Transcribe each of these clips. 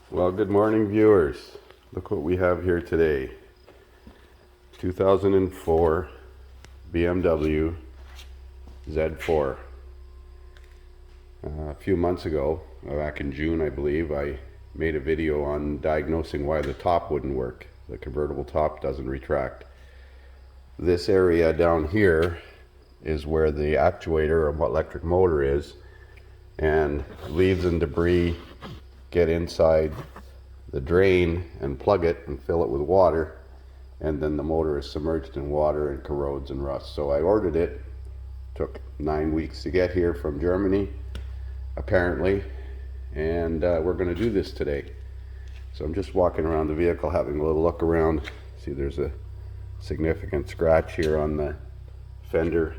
Well, good morning, viewers. Look what we have here today. 2004 BMW Z4. A few months ago, back in June I believe, I made a video on diagnosing why the top wouldn't work. The convertible top doesn't retract. This area down here is where the actuator or electric motor is, and leaves and debris get inside the drain and plug it and fill it with water, and then the motor is submerged in water and corrodes and rusts. So I ordered it. Took 9 weeks to get here from Germany apparently, and we're going to do this today. So I'm just walking around the vehicle, having a little look around. See, there's a significant scratch here on the fender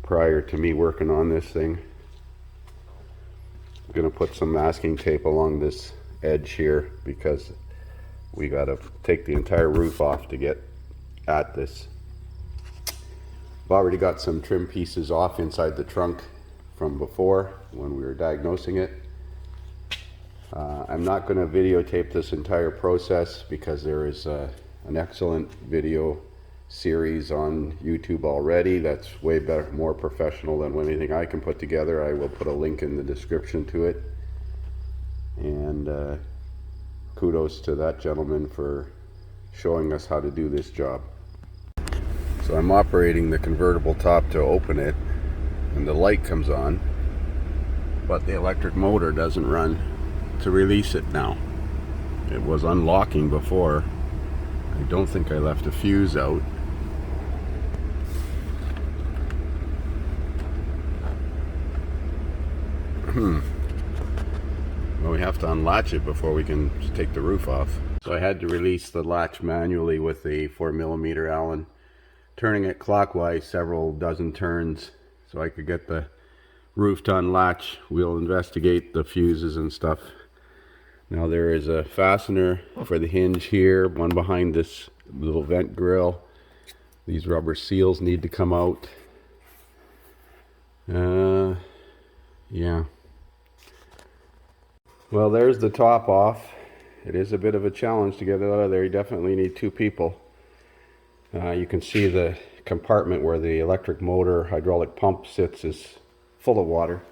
prior to me working on this thing. I'm going to put some masking tape along this edge here because we got to take the entire roof off to get at this. I've already got some trim pieces off inside the trunk from before when we were diagnosing it. I'm not going to videotape this entire process because there is an excellent video series on YouTube already that's way better, more professional than anything I can put together. I will put a link in the description to it, and kudos to that gentleman for showing us how to do this job. So I'm operating the convertible top to open it, and the light comes on, but the electric motor doesn't run to release it now. It was unlocking before. I don't think I left a fuse out. Well, we have to unlatch it before we can take the roof off. So I had to release the latch manually with a 4mm Allen, turning it clockwise several dozen turns so I could get the roof to unlatch. We'll investigate the fuses and stuff. Now there is a fastener for the hinge here, one behind this little vent grill. These rubber seals need to come out. Yeah. Well, there's the top off. It is a bit of a challenge to get it out of there. You definitely need two people. You can see the compartment where the electric motor hydraulic pump sits is full of water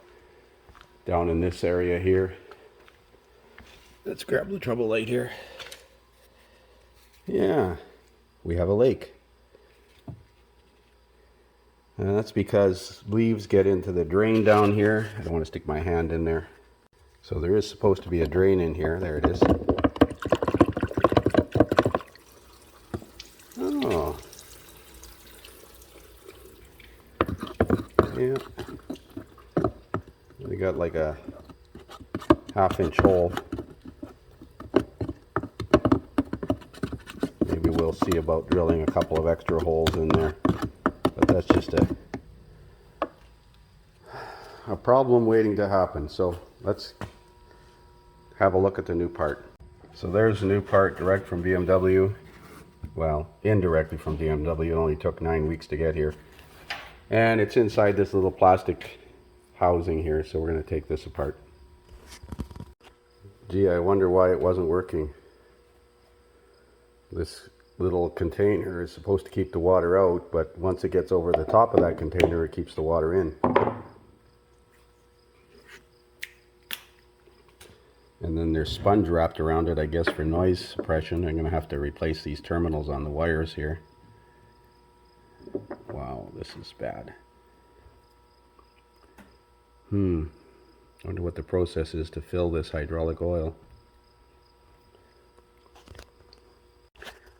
down in this area here. Let's grab the trouble light here. Yeah, we have a lake. And that's because leaves get into the drain down here. I don't want to stick my hand in there. So there is supposed to be a drain in here. There it is. Oh. Yeah. We got like a 1/2-inch hole. Maybe we'll see about drilling a couple of extra holes in there. But that's just a problem waiting to happen. So let's have a look at the new part. So there's the new part direct from BMW. Well, indirectly from BMW. It only took 9 weeks to get here. And it's inside this little plastic housing here, so we're going to take this apart. Gee, I wonder why it wasn't working. This little container is supposed to keep the water out, but once it gets over the top of that container, it keeps the water in. And then there's sponge wrapped around it, I guess, for noise suppression. I'm going to have to replace these terminals on the wires here. Wow, this is bad. I wonder what the process is to fill this hydraulic oil.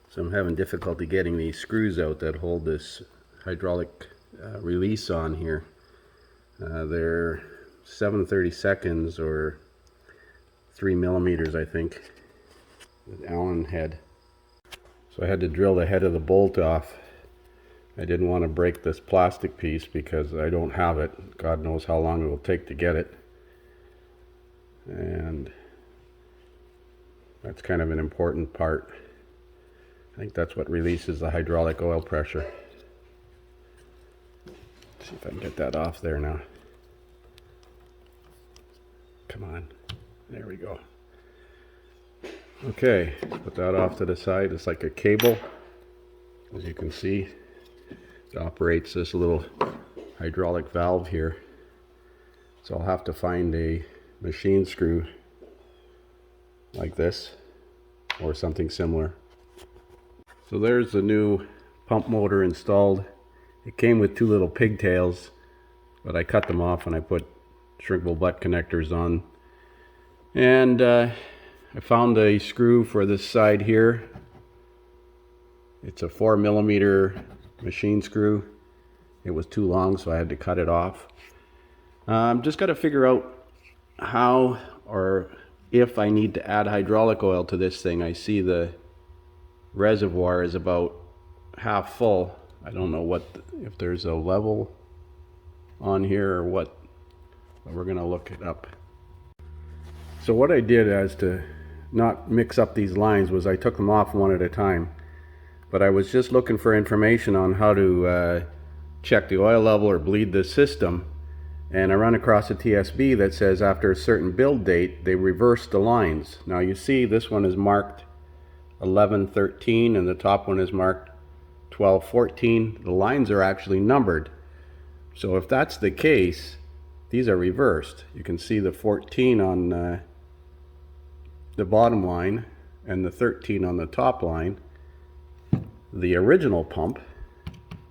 So I'm having difficulty getting these screws out that hold this hydraulic release on here. They're 7/32 or 3mm, I think, with Allen head. So I had to drill the head of the bolt off. I didn't want to break this plastic piece because I don't have it. God knows how long it will take to get it. And that's kind of an important part. I think that's what releases the hydraulic oil pressure. Let's see if I can get that off there now. Come on. There we go. Okay, put that off to the side. It's like a cable, as you can see. It operates this little hydraulic valve here. So I'll have to find a machine screw like this or something similar. So there's the new pump motor installed. It came with two little pigtails, but I cut them off and I put shrinkable butt connectors on. And I found a screw for this side here. It's a 4mm machine screw. It was too long, so I had to cut it off. Just got to figure out how or if I need to add hydraulic oil to this thing. I see the reservoir is about half full. I don't know if there's a level on here or what, but we're gonna look it up. So what I did as to not mix up these lines was I took them off one at a time, but I was just looking for information on how to check the oil level or bleed the system, and I run across a TSB that says after a certain build date they reverse the lines. Now you see this one is marked 1113 and the top one is marked 1214. The lines are actually numbered. So if that's the case, these are reversed. You can see the 14 on the bottom line and the 13 on the top line. The original pump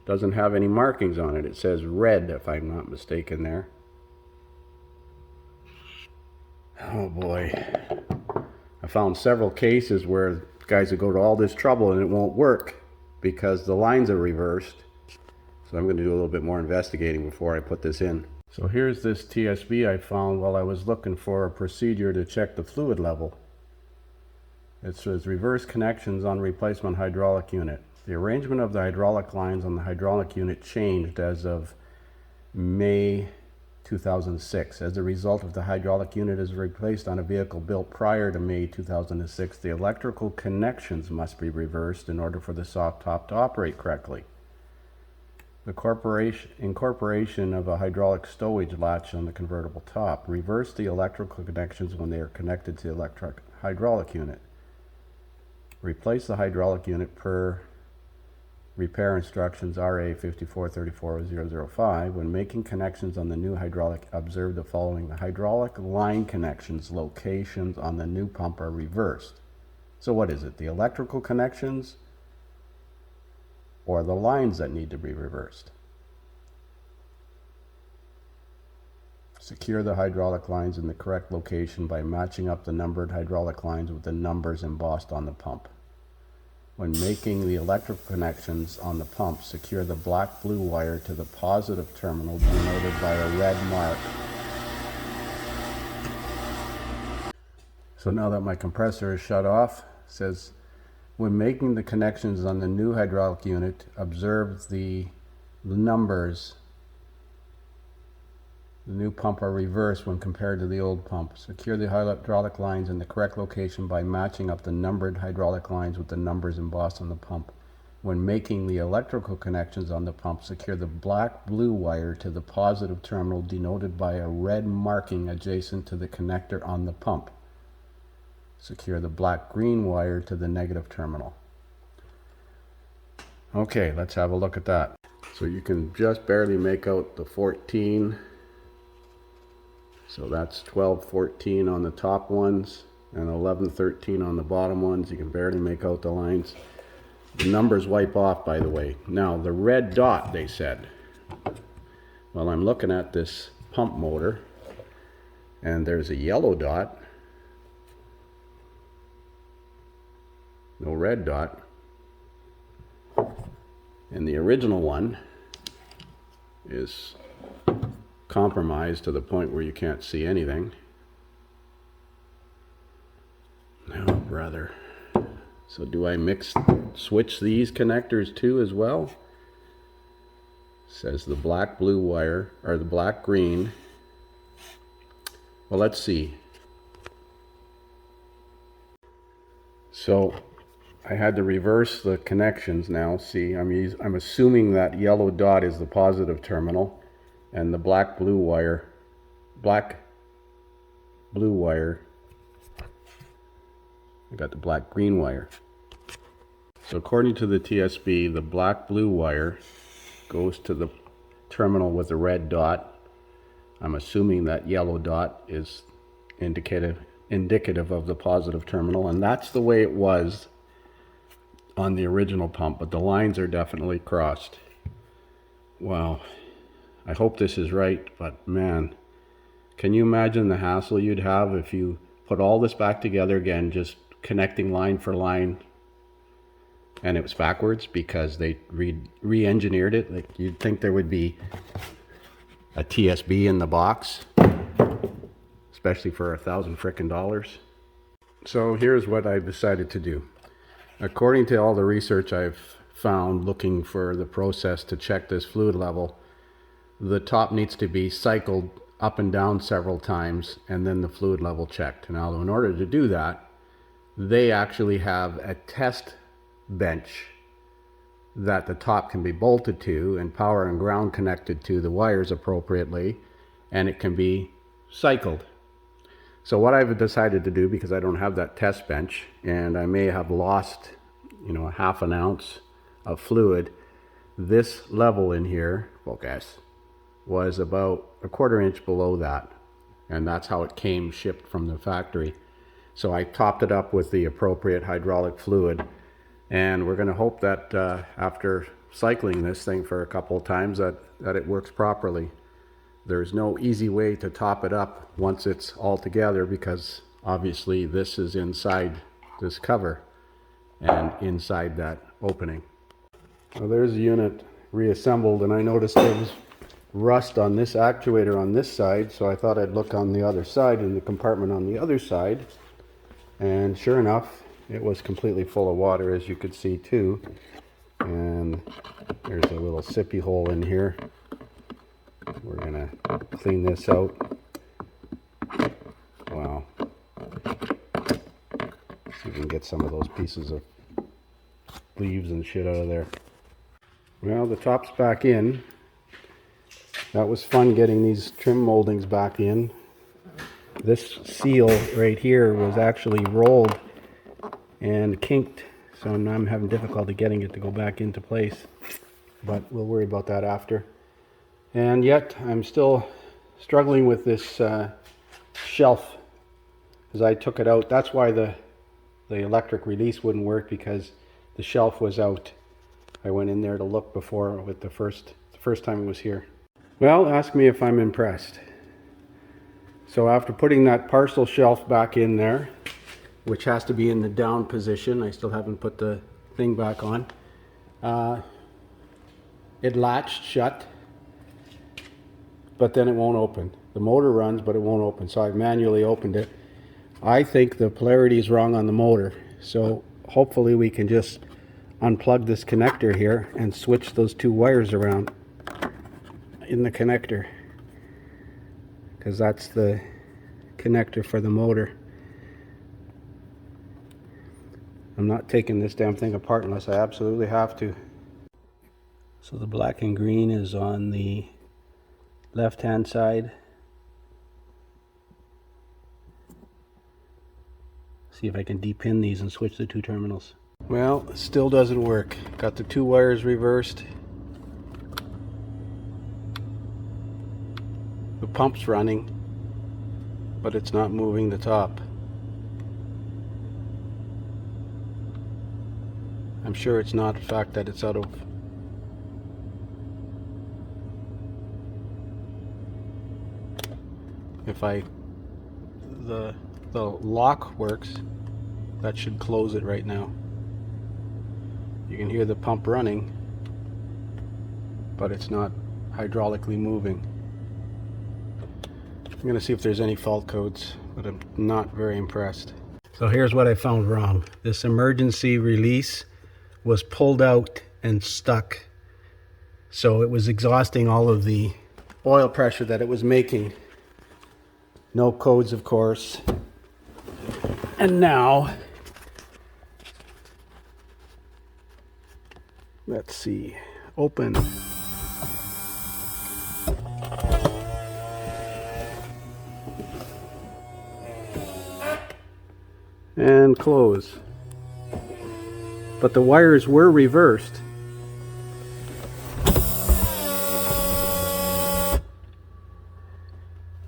doesn't have any markings on it. It says red, if I'm not mistaken there. Oh boy. I found several cases where guys would go to all this trouble and it won't work because the lines are reversed. So I'm going to do a little bit more investigating before I put this in. So here's this TSB I found while I was looking for a procedure to check the fluid level. It says reverse connections on replacement hydraulic unit. The arrangement of the hydraulic lines on the hydraulic unit changed as of May 2006. As a result of the hydraulic unit is replaced on a vehicle built prior to May 2006, the electrical connections must be reversed in order for the soft top to operate correctly. The incorporation of a hydraulic stowage latch on the convertible top. Reverse the electrical connections when they are connected to the hydraulic unit. Replace the hydraulic unit per repair instructions RA 5434005. When making connections on the new hydraulic, observe the following. The hydraulic line connections locations on the new pump are reversed. So what is it? The electrical connections or the lines that need to be reversed? Secure the hydraulic lines in the correct location by matching up the numbered hydraulic lines with the numbers embossed on the pump. When making the electrical connections on the pump, secure the black-blue wire to the positive terminal denoted by a red mark. So now that my compressor is shut off, it says, when making the connections on the new hydraulic unit, observe the numbers. The new pump are reversed when compared to the old pump. Secure the hydraulic lines in the correct location by matching up the numbered hydraulic lines with the numbers embossed on the pump. When making the electrical connections on the pump, secure the black-blue wire to the positive terminal denoted by a red marking adjacent to the connector on the pump. Secure the black-green wire to the negative terminal. Okay, let's have a look at that. So you can just barely make out the 14. So that's 1214 on the top ones and 1113 on the bottom ones. You can barely make out the lines. The numbers wipe off, by the way. Now the red dot, they said. Well, I'm looking at this pump motor and there's a yellow dot. No red dot. And the original one is compromised to the point where you can't see anything. Oh, brother. So do I switch these connectors too as well? It says the black-blue wire, or the black-green. Well, let's see. So I had to reverse the connections now. See, I'm assuming that yellow dot is the positive terminal and the black-blue wire I got the black-green wire. So according to the TSB, the black-blue wire goes to the terminal with the red dot. I'm assuming that yellow dot is indicative of the positive terminal, and that's the way it was on the original pump, but the lines are definitely crossed. Wow, I hope this is right, but man, can you imagine the hassle you'd have if you put all this back together again, just connecting line for line, and it was backwards because they re-engineered it? Like, you'd think there would be a TSB in the box, especially for $1,000 frickin' dollars. So here's what I've decided to do. According to all the research I've found looking for the process to check this fluid level, the top needs to be cycled up and down several times and then the fluid level checked. Now, in order to do that, they actually have a test bench that the top can be bolted to and power and ground connected to the wires appropriately, and it can be cycled. So what I've decided to do, because I don't have that test bench and I may have lost, you know, a half an ounce of fluid, this level in here, focus, was about a 1/4 inch below that, and that's how it came shipped from the factory. So I topped it up with the appropriate hydraulic fluid, and we're going to hope that after cycling this thing for a couple of times that it works properly. There's no easy way to top it up once it's all together, because obviously this is inside this cover and inside that opening. Well, there's the unit reassembled, and I noticed there was rust on this actuator on this side, so I thought I'd look on the other side, in the compartment on the other side, and sure enough, it was completely full of water, as you could see too. And there's a little sippy hole in here. We're gonna clean this out. Wow. See if we can get some of those pieces of leaves and shit out of there. Well, the top's back in. That was fun getting these trim moldings back in. This seal right here was actually rolled and kinked, so now I'm having difficulty getting it to go back into place, but we'll worry about that after. And yet I'm still struggling with this shelf, because I took it out. That's why the electric release wouldn't work, because the shelf was out. I went in there to look before with the first time it was here. Well, ask me if I'm impressed. So after putting that parcel shelf back in there, which has to be in the down position, I still haven't put the thing back on, it latched shut, but then it won't open. The motor runs, but it won't open, so I've manually opened it. I think the polarity is wrong on the motor, so hopefully we can just unplug this connector here and switch those two wires around in the connector, because that's the connector for the motor. I'm not taking this damn thing apart unless I absolutely have to. So the black and green is on the left hand side. See if I can depin these and switch the two terminals. Well, it still doesn't work. Got the two wires reversed. The pump's running, but it's not moving the top. I'm sure it's not the fact that it's out of... If the lock works, that should close it right now. You can hear the pump running, but it's not hydraulically moving. I'm going to see if there's any fault codes, but I'm not very impressed. So here's what I found wrong. This emergency release was pulled out and stuck. So it was exhausting all of the oil pressure that it was making. No codes, of course. And now, let's see, open. and close. But the wires were reversed.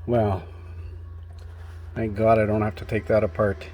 Well, thank God I don't have to take that apart.